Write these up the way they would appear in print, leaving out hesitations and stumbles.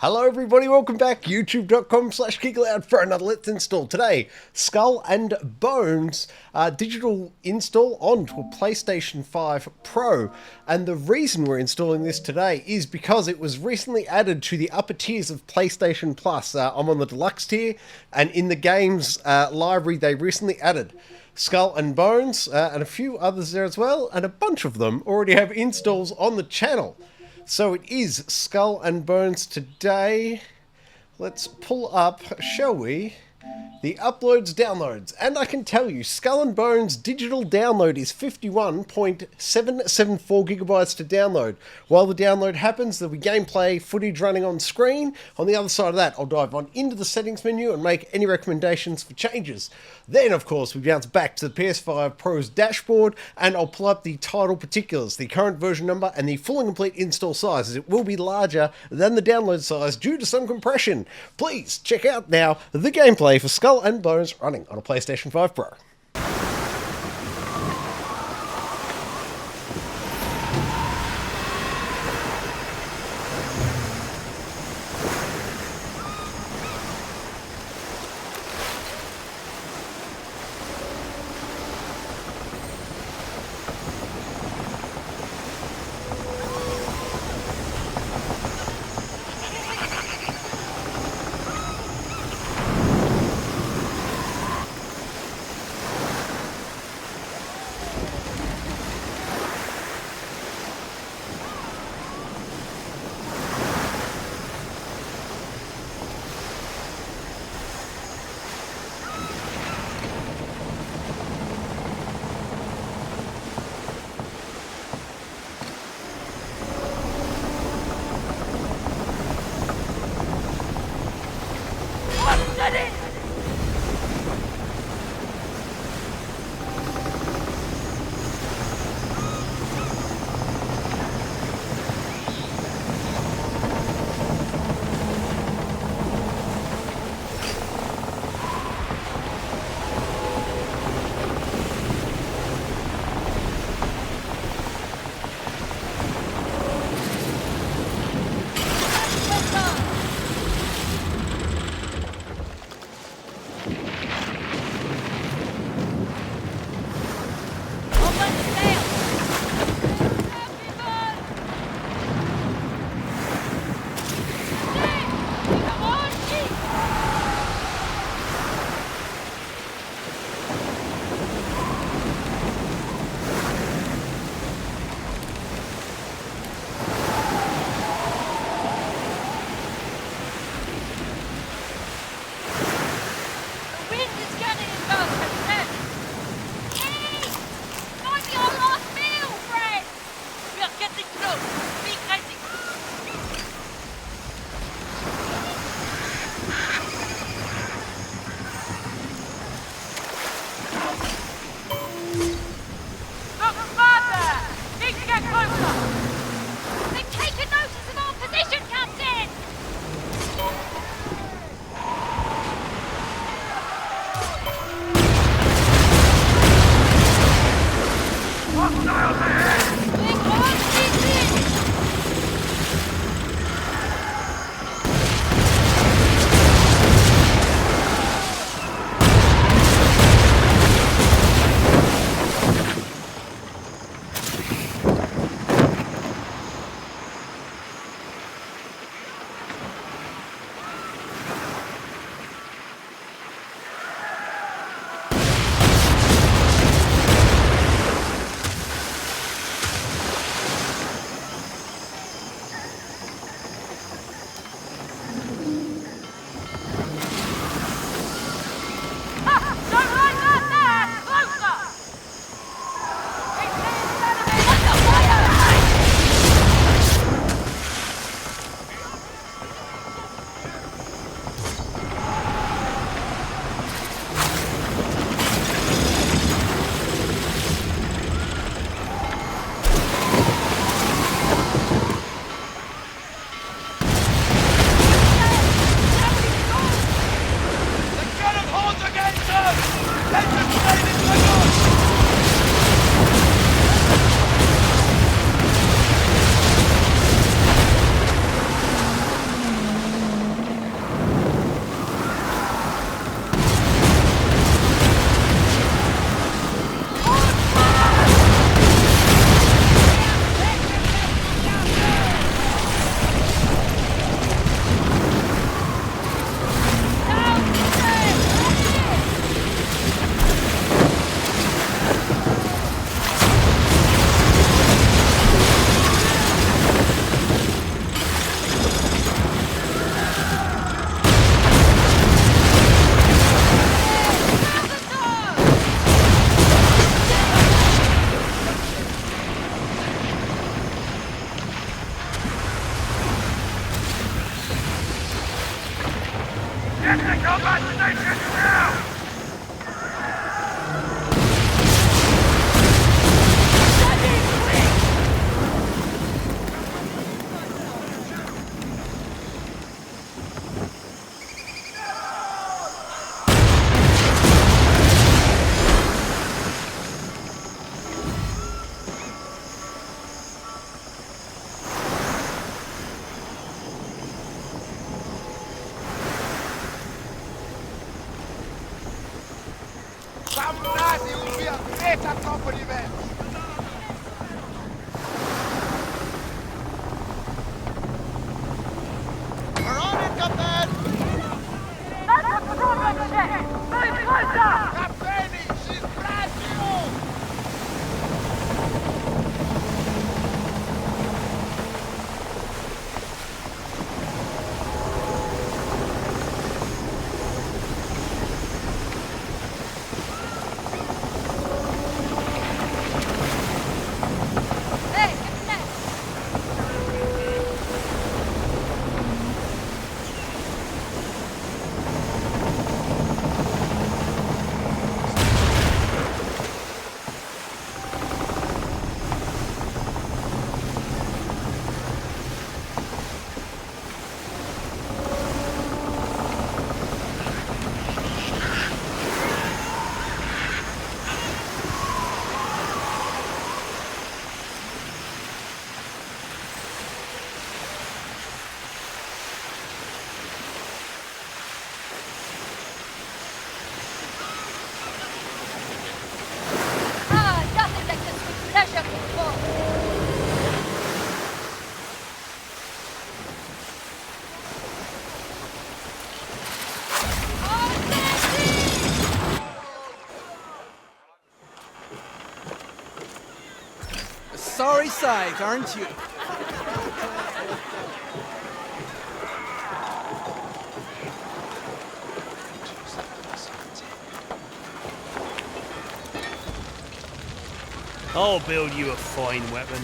Hello everybody, welcome back, youtube.com/Geek Aloud for another Let's Install. Today, Skull and Bones digital install onto a PlayStation 5 Pro. And the reason we're installing this today is because it was recently added to the upper tiers of PlayStation Plus. I'm on the deluxe tier, and in the games library they recently added Skull and Bones, and a few others there as well, and a bunch of them already have installs on the channel. So it is Skull and Bones today. Let's pull up, shall we, the uploads, downloads. And I can tell you, Skull and Bones digital download is 51.774 gigabytes to download. While the download happens, there'll be gameplay footage running on screen. On the other side of that, I'll dive on into the settings menu and make any recommendations for changes. Then, of course, we bounce back to the PS5 Pro's dashboard, and I'll pull up the title particulars, the current version number, and the full and complete install size, as it will be larger than the download size due to some compression. Please check out now the gameplay for Skull and Bones running on a PlayStation 5 Pro. It's a company event. We're on it, Captain! That's a progress ship! Move closer! Captain, she's brand new! Hey, get the net! Nothing like this with pressure control. Sorry sight, aren't you? I'll build you a fine weapon.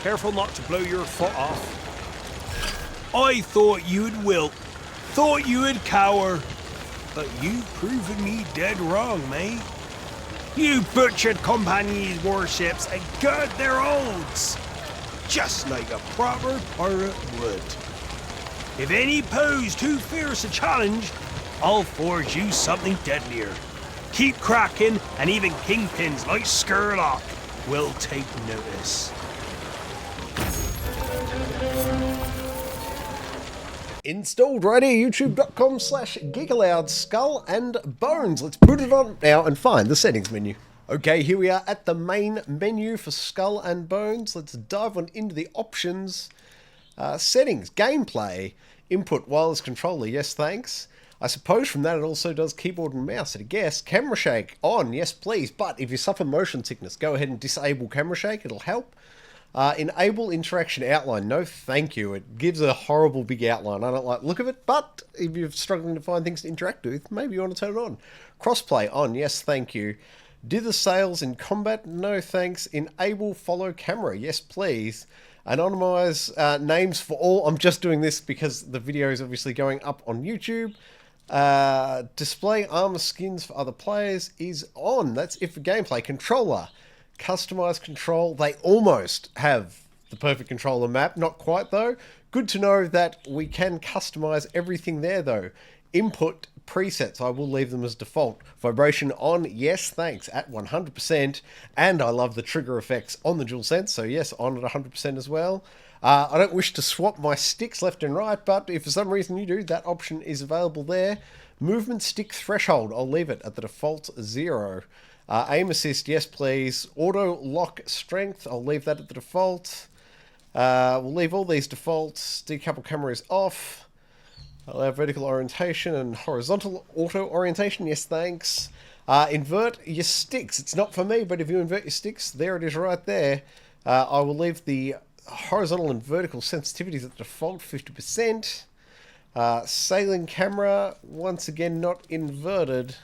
Careful not to blow your foot off. I thought you'd wilt, thought you'd cower, but you've proven me dead wrong, mate. You butchered Compagnie's warships and guard their holds, just like a proper pirate would. If any pose too fierce a challenge, I'll forge you something deadlier. Keep cracking, and even kingpins like Skurlock will take notice. Installed right here, youtube.com/Geek Aloud, Skull and Bones. Let's put it on now and find the settings menu. Okay, here we are at the main menu for Skull and Bones. Let's dive on into the options. Settings, gameplay, input, wireless controller, yes thanks. I suppose from that it also does keyboard and mouse at a guess. Camera shake, on, yes please, but if you suffer motion sickness, go ahead and disable camera shake, it'll help. Enable interaction outline, no thank you. It gives a horrible big outline. I don't like the look of it, but if you're struggling to find things to interact with, maybe you want to turn it on. Crossplay, on, yes thank you. Dither sails in combat, no thanks. Enable follow camera, yes please. Anonymize names for all. I'm just doing this because the video is obviously going up on YouTube. Display armor skins for other players is on. That's it for gameplay. Controller. Customize control. They almost have the perfect controller map. Not quite though. Good to know that we can customize everything there though. Input presets. I will leave them as default. Vibration on. Yes, thanks. At 100%. And I love the trigger effects on the DualSense. So yes, on at 100% as well. I don't wish to swap my sticks left and right, but if for some reason you do, that option is available there. Movement stick threshold. I'll leave it at the default 0. Aim assist, yes please. Auto lock strength, I'll leave that at the default. We'll leave all these defaults. Decouple camera is off. Allow vertical orientation and horizontal auto orientation, yes thanks. Invert your sticks. It's not for me, but if you invert your sticks, there it is right there. I will leave the horizontal and vertical sensitivities at the default 50%. Sailing camera, once again not inverted.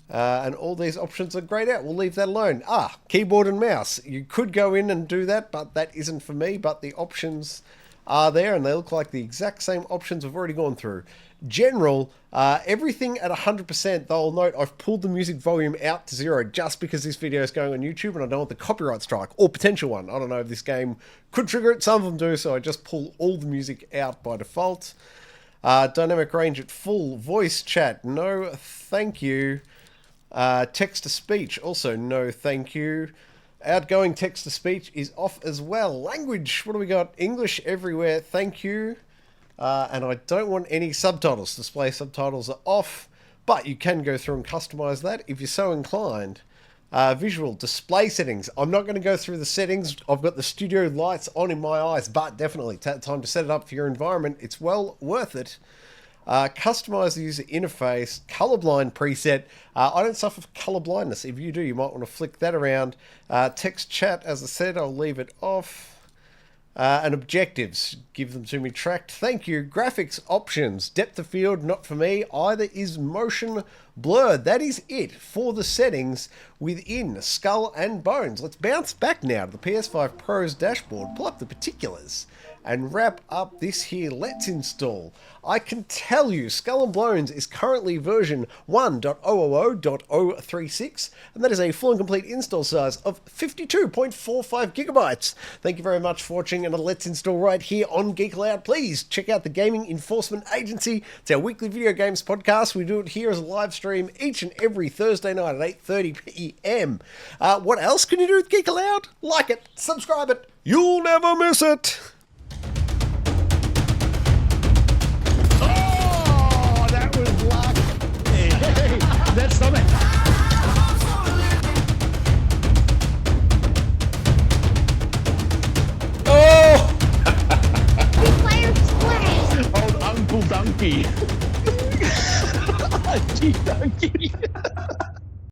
And all these options are grayed out. We'll leave that alone. Keyboard and mouse. You could go in and do that, but that isn't for me. But the options are there, and they look like the exact same options we've already gone through. General, everything at 100%. They'll note I've pulled the music volume out to 0 just because this video is going on YouTube and I don't want the copyright strike or potential one. I don't know if this game could trigger it. Some of them do, so I just pull all the music out by default. Dynamic range at full. Voice chat, no thank you. Text to speech, also no thank you. Outgoing text to speech is off as well. Language, what do we got? English everywhere, thank you. And I don't want any subtitles. Display subtitles are off, but you can go through and customize that if you're so inclined. Visual display settings. I'm not going to go through the settings. I've got the studio lights on in my eyes, but definitely take time to set it up for your environment. It's well worth it. Customize the user interface. Colorblind preset. I don't suffer from color blindness. If you do, you might want to flick that around. Text chat, as I said, I'll leave it off. And objectives, give them to me tracked. Thank you. Graphics options, depth of field, not for me. Either is motion blurred. That is it for the settings within Skull and Bones. Let's bounce back now to the PS5 Pro's dashboard, pull up the particulars, and wrap up this here Let's Install. I can tell you Skull and Bones is currently version 1.000.036, and that is a full and complete install size of 52.45 gigabytes. Thank you very much for watching another Let's Install right here on Geek Aloud. Please check out the Gaming Enforcement Agency. It's our weekly video games podcast. We do it here as a live stream each and every Thursday night at 8:30 p.m. What else can you do with Geek Aloud? Like it, subscribe it, you'll never miss it. That's something.